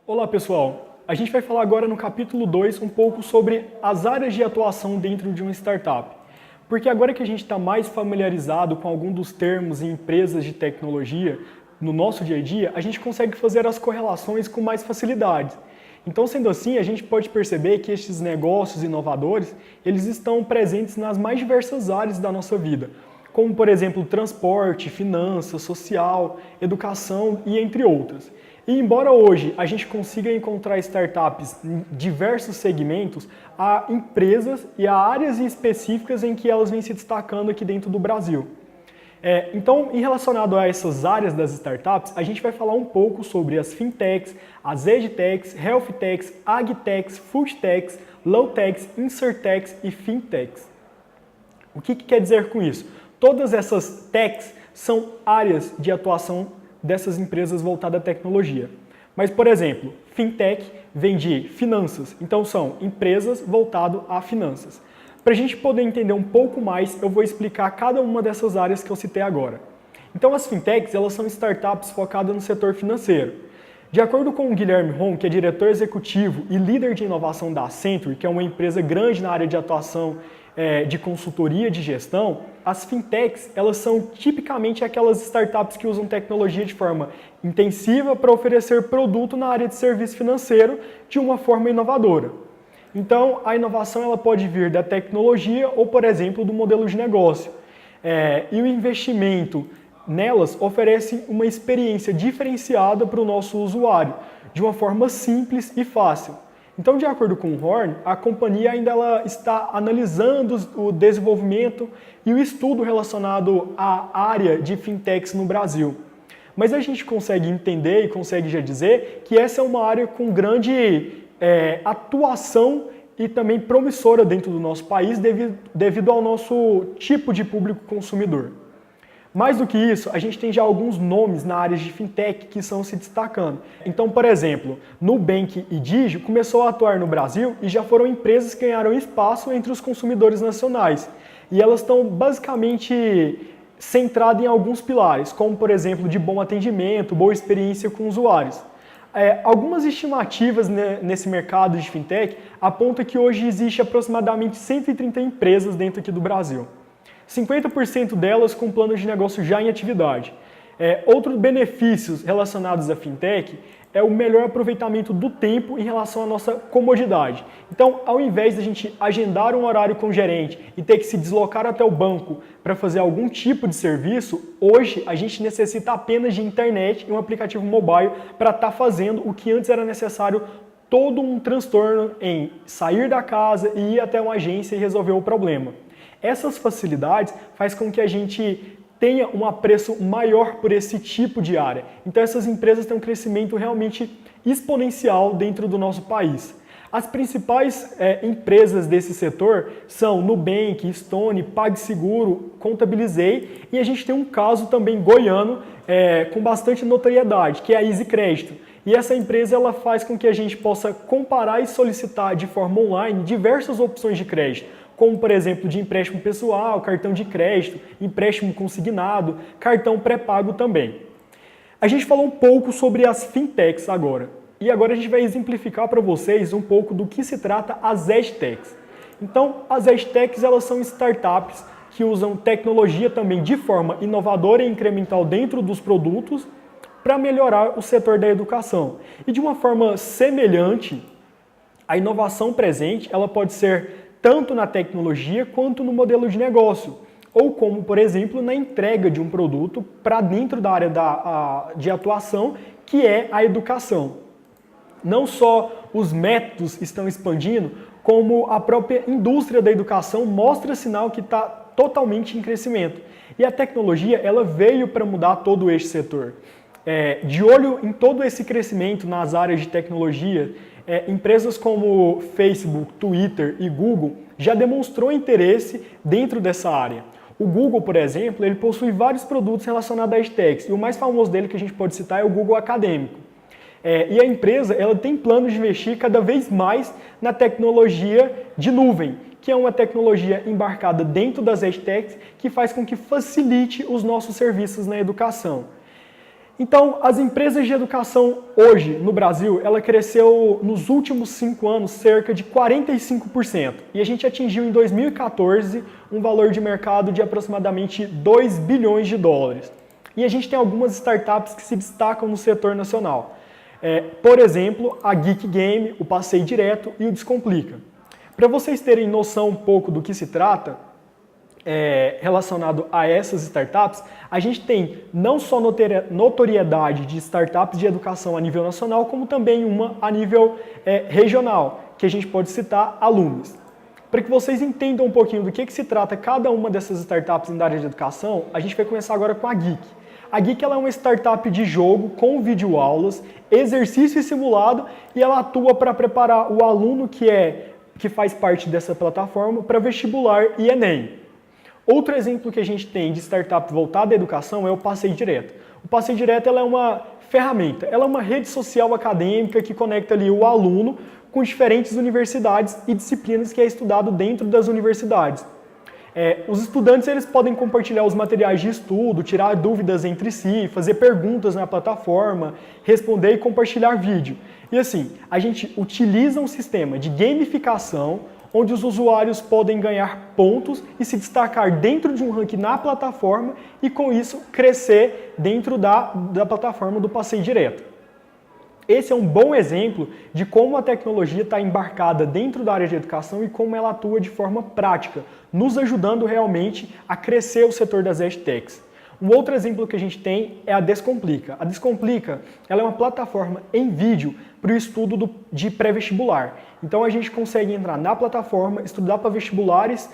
Olá pessoal, a gente vai falar agora no capítulo 2 um pouco sobre as áreas de atuação dentro de uma startup. Porque agora que a gente está mais familiarizado com algum dos termos em empresas de tecnologia, no nosso dia a dia, a gente consegue fazer as correlações com mais facilidade. Então, sendo assim, a gente pode perceber que estes negócios inovadores, eles estão presentes nas mais diversas áreas da nossa vida, como por exemplo transporte, finanças, social, educação e entre outras. E embora hoje a gente consiga encontrar startups em diversos segmentos, há empresas e há áreas específicas em que elas vêm se destacando aqui dentro do Brasil. Então, em relacionado a essas áreas das startups, a gente vai falar um pouco sobre as fintechs, as edtechs, healthtechs, agtechs, foodtechs, lowtechs, insurtechs e fintechs. O que quer dizer com isso? Todas essas techs são áreas de atuação dessas empresas voltadas à tecnologia. Mas, por exemplo, fintech vem de finanças, então são empresas voltadas a finanças. Para a gente poder entender um pouco mais, eu vou explicar cada uma dessas áreas que eu citei agora. Então, as fintechs, elas são startups focadas no setor financeiro. De acordo com o Guilherme Ron, que é diretor executivo e líder de inovação da Accenture, que é uma empresa grande na área de atuação de consultoria de gestão, as fintechs, elas são tipicamente aquelas startups que usam tecnologia de forma intensiva para oferecer produto na área de serviço financeiro de uma forma inovadora. Então, a inovação ela pode vir da tecnologia ou, por exemplo, do modelo de negócio. E o investimento nelas oferece uma experiência diferenciada para o nosso usuário, de uma forma simples e fácil. Então, de acordo com o Horn, a companhia ainda está analisando o desenvolvimento e o estudo relacionado à área de fintechs no Brasil. Mas a gente consegue entender e consegue já dizer que essa é uma área com grande atuação e também promissora dentro do nosso país devido ao nosso tipo de público consumidor. Mais do que isso, a gente tem já alguns nomes na área de fintech que estão se destacando. Então, por exemplo, Nubank e Digio começou a atuar no Brasil e já foram empresas que ganharam espaço entre os consumidores nacionais. E elas estão basicamente centradas em alguns pilares, como por exemplo de bom atendimento, boa experiência com usuários. Algumas estimativas nesse mercado de fintech apontam que hoje existe aproximadamente 130 empresas dentro aqui do Brasil. 50% delas com planos de negócio já em atividade. Outros benefícios relacionados à fintech é o melhor aproveitamento do tempo em relação à nossa comodidade. Então, ao invés de a gente agendar um horário com o gerente e ter que se deslocar até o banco para fazer algum tipo de serviço, hoje a gente necessita apenas de internet e um aplicativo mobile para estar fazendo o que antes era necessário todo um transtorno em sair da casa e ir até uma agência e resolver o problema. Essas facilidades faz com que a gente tenha um apreço maior por esse tipo de área. Então essas empresas têm um crescimento realmente exponencial dentro do nosso país. As principais empresas desse setor são Nubank, Stone, PagSeguro, Contabilizei e a gente tem um caso também goiano com bastante notoriedade, que é a Easy Crédito. E essa empresa ela faz com que a gente possa comparar e solicitar de forma online diversas opções de crédito, como, por exemplo, de empréstimo pessoal, cartão de crédito, empréstimo consignado, cartão pré-pago também. A gente falou um pouco sobre as fintechs agora. E agora a gente vai exemplificar para vocês um pouco do que se trata as edtechs. Então, as edtechs elas são startups que usam tecnologia também de forma inovadora e incremental dentro dos produtos para melhorar o setor da educação. E de uma forma semelhante, a inovação presente ela pode ser tanto na tecnologia quanto no modelo de negócio, ou como, por exemplo, na entrega de um produto para dentro da área de atuação, que é a educação. Não só os métodos estão expandindo, como a própria indústria da educação mostra sinal que está totalmente em crescimento. E a tecnologia ela veio para mudar todo este setor. De olho em todo esse crescimento nas áreas de tecnologia, empresas como Facebook, Twitter e Google já demonstrou interesse dentro dessa área. O Google, por exemplo, ele possui vários produtos relacionados a edtechs, e o mais famoso dele que a gente pode citar é o Google Acadêmico. E a empresa ela tem planos de investir cada vez mais na tecnologia de nuvem, que é uma tecnologia embarcada dentro das EdTechs que faz com que facilite os nossos serviços na educação. Então, as empresas de educação hoje no Brasil, ela cresceu nos últimos 5 anos cerca de 45%. E a gente atingiu em 2014 um valor de mercado de aproximadamente 2 bilhões de dólares. E a gente tem algumas startups que se destacam no setor nacional. Por exemplo, a Geek Game, o Passei Direto e o Descomplica. Para vocês terem noção um pouco do que se trata, relacionado a essas startups, a gente tem não só notoriedade de startups de educação a nível nacional, como também uma a nível regional, que a gente pode citar a Lumes. Para que vocês entendam um pouquinho do que se trata cada uma dessas startups na área de educação, a gente vai começar agora com a Geek. A Geek ela é uma startup de jogo com videoaulas, exercício simulado, e ela atua para preparar o aluno que faz parte dessa plataforma para vestibular e Enem. Outro exemplo que a gente tem de startup voltada à educação é o Passei Direto. O Passei Direto ela é uma ferramenta, ela é uma rede social acadêmica que conecta ali o aluno com diferentes universidades e disciplinas que é estudado dentro das universidades. Os estudantes eles podem compartilhar os materiais de estudo, tirar dúvidas entre si, fazer perguntas na plataforma, responder e compartilhar vídeo. E assim, a gente utiliza um sistema de gamificação onde os usuários podem ganhar pontos e se destacar dentro de um ranking na plataforma e, com isso, crescer dentro da plataforma do Passei Direto. Esse é um bom exemplo de como a tecnologia está embarcada dentro da área de educação e como ela atua de forma prática, nos ajudando realmente a crescer o setor das EdTechs. Um outro exemplo que a gente tem é a Descomplica. A Descomplica ela é uma plataforma em vídeo para o estudo de pré-vestibular. Então a gente consegue entrar na plataforma, estudar para vestibulares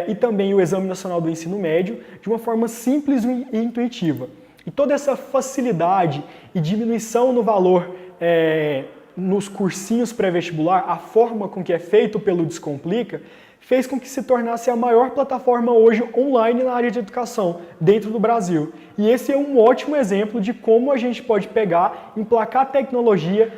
e também o Exame Nacional do Ensino Médio de uma forma simples e intuitiva. E toda essa facilidade e diminuição no valor nos cursinhos pré-vestibular, a forma com que é feito pelo Descomplica, fez com que se tornasse a maior plataforma hoje online na área de educação dentro do Brasil. E esse é um ótimo exemplo de como a gente pode pegar, emplacar a tecnologia,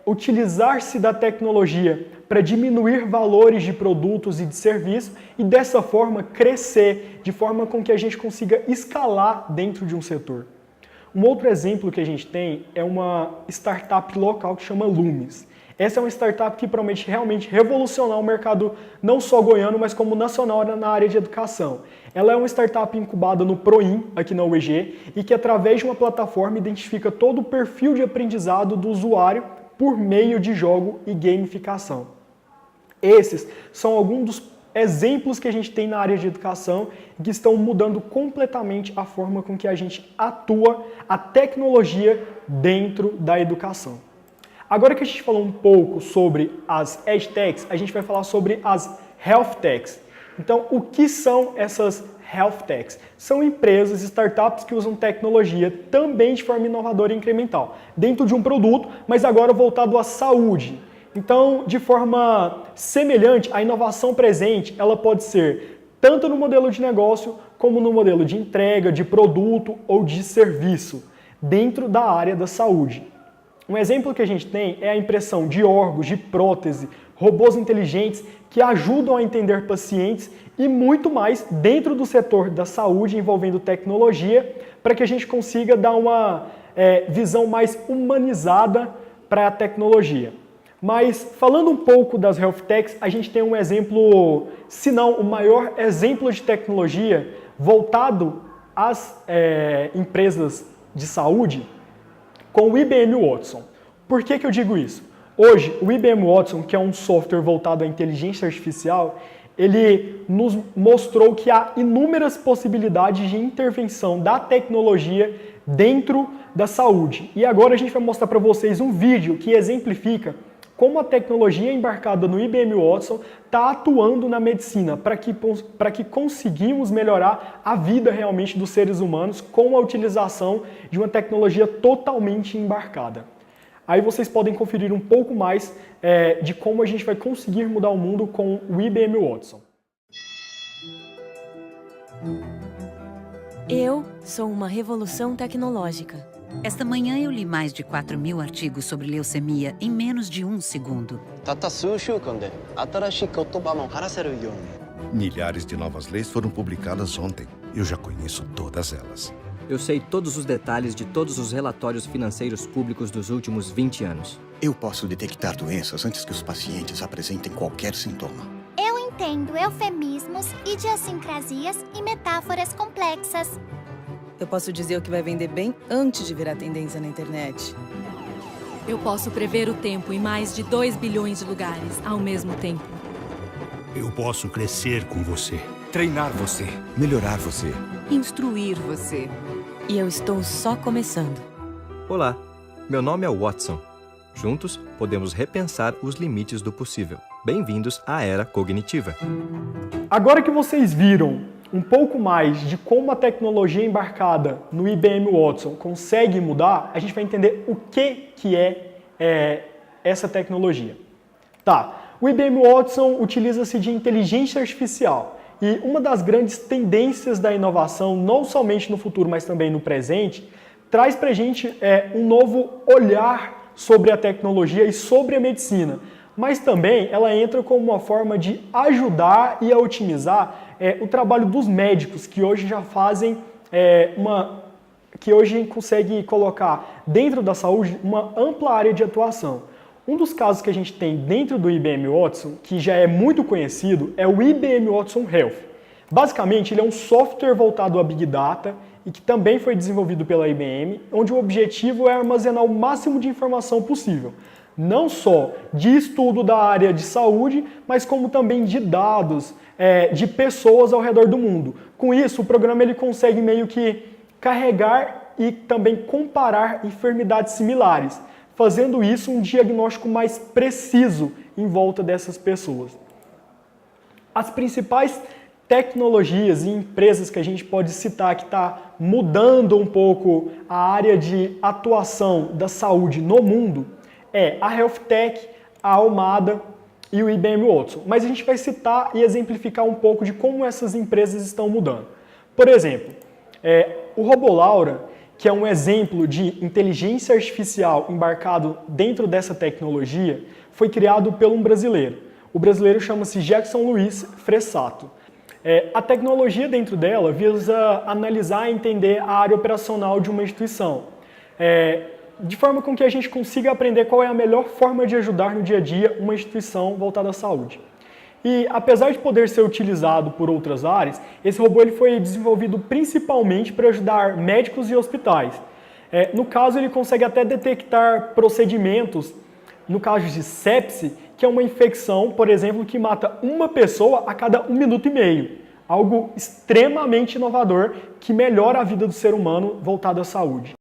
utilizar-se da tecnologia para diminuir valores de produtos e de serviços e dessa forma crescer, de forma com que a gente consiga escalar dentro de um setor. Um outro exemplo que a gente tem é uma startup local que chama Lumes. Essa é uma startup que promete realmente revolucionar o mercado não só goiano, mas como nacional na área de educação. Ela é uma startup incubada no Proin, aqui na UEG, e que através de uma plataforma identifica todo o perfil de aprendizado do usuário por meio de jogo e gamificação. Esses são alguns dos exemplos que a gente tem na área de educação que estão mudando completamente a forma com que a gente atua a tecnologia dentro da educação. Agora que a gente falou um pouco sobre as EdTechs, a gente vai falar sobre as HealthTechs. Então, o que são essas HealthTechs? São empresas, startups que usam tecnologia também de forma inovadora e incremental, dentro de um produto, mas agora voltado à saúde. Então, de forma semelhante, a inovação presente, ela pode ser tanto no modelo de negócio, como no modelo de entrega, de produto ou de serviço, dentro da área da saúde. Um exemplo que a gente tem é a impressão de órgãos, de prótese, robôs inteligentes que ajudam a entender pacientes e muito mais dentro do setor da saúde envolvendo tecnologia para que a gente consiga dar uma visão mais humanizada para a tecnologia. Mas falando um pouco das HealthTechs, a gente tem um exemplo, se não o maior exemplo de tecnologia voltado às empresas de saúde, com o IBM Watson. Por que eu digo isso? Hoje, o IBM Watson, que é um software voltado à inteligência artificial, ele nos mostrou que há inúmeras possibilidades de intervenção da tecnologia dentro da saúde. E agora a gente vai mostrar para vocês um vídeo que exemplifica como a tecnologia embarcada no IBM Watson está atuando na medicina para que conseguimos melhorar a vida realmente dos seres humanos com a utilização de uma tecnologia totalmente embarcada. Aí vocês podem conferir um pouco mais de como a gente vai conseguir mudar o mundo com o IBM Watson. Eu sou uma revolução tecnológica. Esta manhã eu li mais de 4.000 artigos sobre leucemia em menos de um segundo. Milhares de novas leis foram publicadas ontem. Eu já conheço todas elas. Eu sei todos os detalhes de todos os relatórios financeiros públicos dos últimos 20 anos. Eu posso detectar doenças antes que os pacientes apresentem qualquer sintoma. Eu entendo eufemismos, idiosincrasias e metáforas complexas. Eu posso dizer o que vai vender bem antes de virar tendência na internet. Eu posso prever o tempo em mais de 2 bilhões de lugares ao mesmo tempo. Eu posso crescer com você. Treinar você. Melhorar você. Instruir você. E eu estou só começando. Olá, meu nome é Watson. Juntos, podemos repensar os limites do possível. Bem-vindos à Era Cognitiva. Agora que vocês viram um pouco mais de como a tecnologia embarcada no IBM Watson consegue mudar, a gente vai entender o que é essa tecnologia. Tá, o IBM Watson utiliza-se de inteligência artificial e uma das grandes tendências da inovação, não somente no futuro, mas também no presente, traz para a gente um novo olhar sobre a tecnologia e sobre a medicina, mas também ela entra como uma forma de ajudar e a otimizar o trabalho dos médicos, que hoje já fazem que hoje consegue colocar dentro da saúde uma ampla área de atuação. Um dos casos que a gente tem dentro do IBM Watson, que já é muito conhecido, é o IBM Watson Health. Basicamente, ele é um software voltado a Big Data e que também foi desenvolvido pela IBM, onde o objetivo é armazenar o máximo de informação possível. Não só de estudo da área de saúde, mas como também de dados de pessoas ao redor do mundo. Com isso, o programa ele consegue meio que carregar e também comparar enfermidades similares, fazendo isso um diagnóstico mais preciso em volta dessas pessoas. As principais tecnologias e empresas que a gente pode citar que está mudando um pouco a área de atuação da saúde no mundo é a HealthTech, a Almada e o IBM Watson. Mas a gente vai citar e exemplificar um pouco de como essas empresas estão mudando. Por exemplo, o Robolaura, que é um exemplo de inteligência artificial embarcado dentro dessa tecnologia, foi criado por um brasileiro. O brasileiro chama-se Jackson Luiz Fressato. A tecnologia dentro dela visa analisar e entender a área operacional de uma instituição, de forma com que a gente consiga aprender qual é a melhor forma de ajudar no dia a dia uma instituição voltada à saúde. E apesar de poder ser utilizado por outras áreas, esse robô ele foi desenvolvido principalmente para ajudar médicos e hospitais. No caso, ele consegue até detectar procedimentos, no caso de sepse, que é uma infecção, por exemplo, que mata uma pessoa a cada 1 minuto e meio. Algo extremamente inovador que melhora a vida do ser humano voltado à saúde.